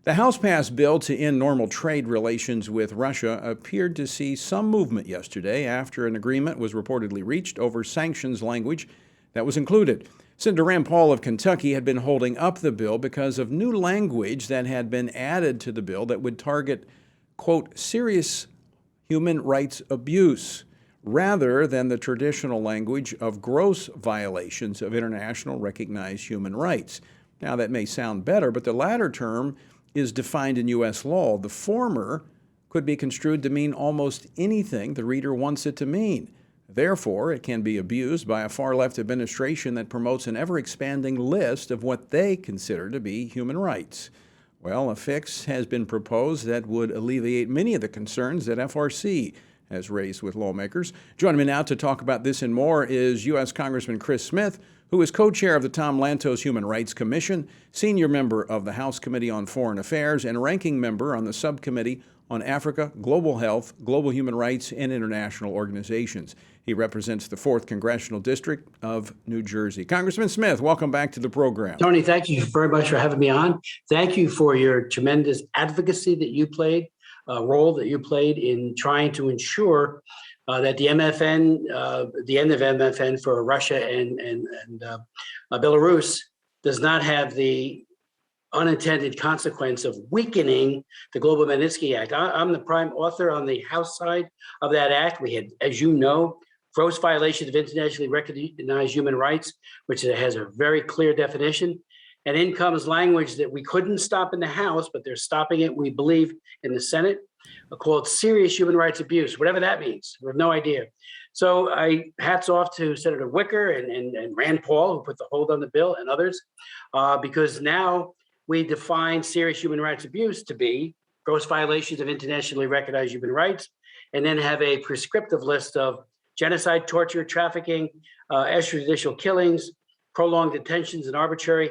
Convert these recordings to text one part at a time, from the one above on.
The House-passed bill to end normal trade relations with Russia appeared to see some movement yesterday after an agreement was reportedly reached over sanctions language that was included. Senator Rand Paul of Kentucky had been holding up the bill because of new language that had been added to the bill that would target, quote, serious human rights abuse, rather than the traditional language of gross violations of international recognized human rights. Now, that may sound better, but the latter term is defined in U.S. law. The former could be construed to mean almost anything the reader wants it to mean. Therefore, it can be abused by a far-left administration that promotes an ever-expanding list of what they consider to be human rights. Well, a fix has been proposed that would alleviate many of the concerns that FRC has raised with lawmakers. Joining me now to talk about this and more is U.S. Congressman Chris Smith, who is co-chair of the Tom Lantos Human Rights Commission, senior member of the House Committee on Foreign Affairs, and ranking member on the Subcommittee on Africa, Global Health, Global Human Rights, and International Organizations. He represents the 4th Congressional District of New Jersey. Congressman Smith, welcome back to the program. Tony, thank you very much for having me on. Thank you for your tremendous advocacy that you played, role that you played in trying to ensure that the MFN, the end of MFN for Russia and Belarus does not have the unintended consequence of weakening the Global Magnitsky Act. I'm the prime author on the House side of that act. We had, as you know, gross violations of internationally recognized human rights, which has a very clear definition. And in comes language that we couldn't stop in the House, but they're stopping it, we believe, in the Senate, called serious human rights abuse, whatever that means. We have no idea. So hats off to Senator Wicker and Rand Paul, who put the hold on the bill, and others, because now we define serious human rights abuse to be gross violations of internationally recognized human rights, and then have a prescriptive list of genocide, torture, trafficking, extrajudicial killings, prolonged detentions, and arbitrary,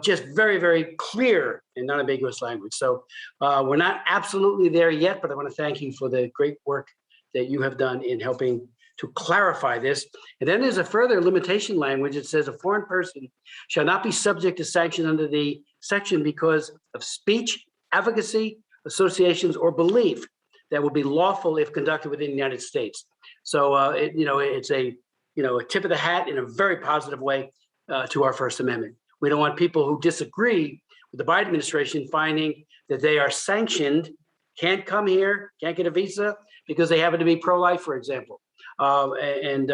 just very, very clear and non-ambiguous language. So we're not absolutely there yet, but I want to thank you for the great work that you have done in helping to clarify this. And then there's a further limitation language. It says a foreign person shall not be subject to sanction under the section because of speech, advocacy, associations, or belief that would be lawful if conducted within the United States. So it's a tip of the hat in a very positive way to our First Amendment. We don't want people who disagree with the Biden administration finding that they are sanctioned, can't come here, can't get a visa because they happen to be pro-life, for example, and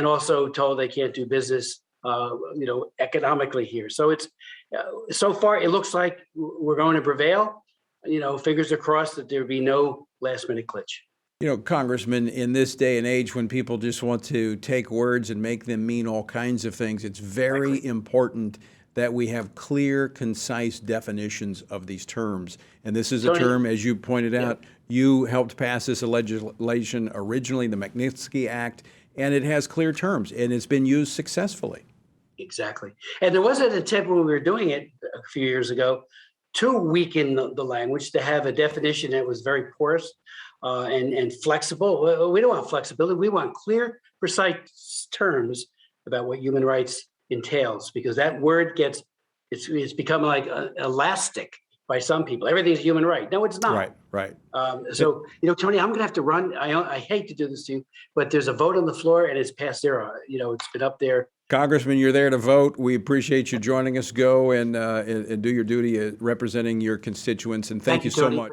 also told they can't do business, economically here. So it's so far it looks like we're going to prevail. Fingers are crossed that there be no last-minute glitch. Congressman, in this day and age when people just want to take words and make them mean all kinds of things, it's very important that we have clear, concise definitions of these terms. And this is a term, as you pointed out, you helped pass this legislation originally, the Magnitsky Act, and it has clear terms, and it's been used successfully. Exactly. And there was an attempt when we were doing it a few years ago to weaken the language, to have a definition that was very porous and flexible. We don't want flexibility. We want clear, precise terms about what human rights entails, because that word it's become like elastic by some people. Everything's human right. No, it's not. Right. So, Tony, I'm going to have to run. I hate to do this to you, but there's a vote on the floor and it's passed there. It's been up there. Congressman, you're there to vote. We appreciate you joining us. Go and do your duty representing your constituents. And thank you so much.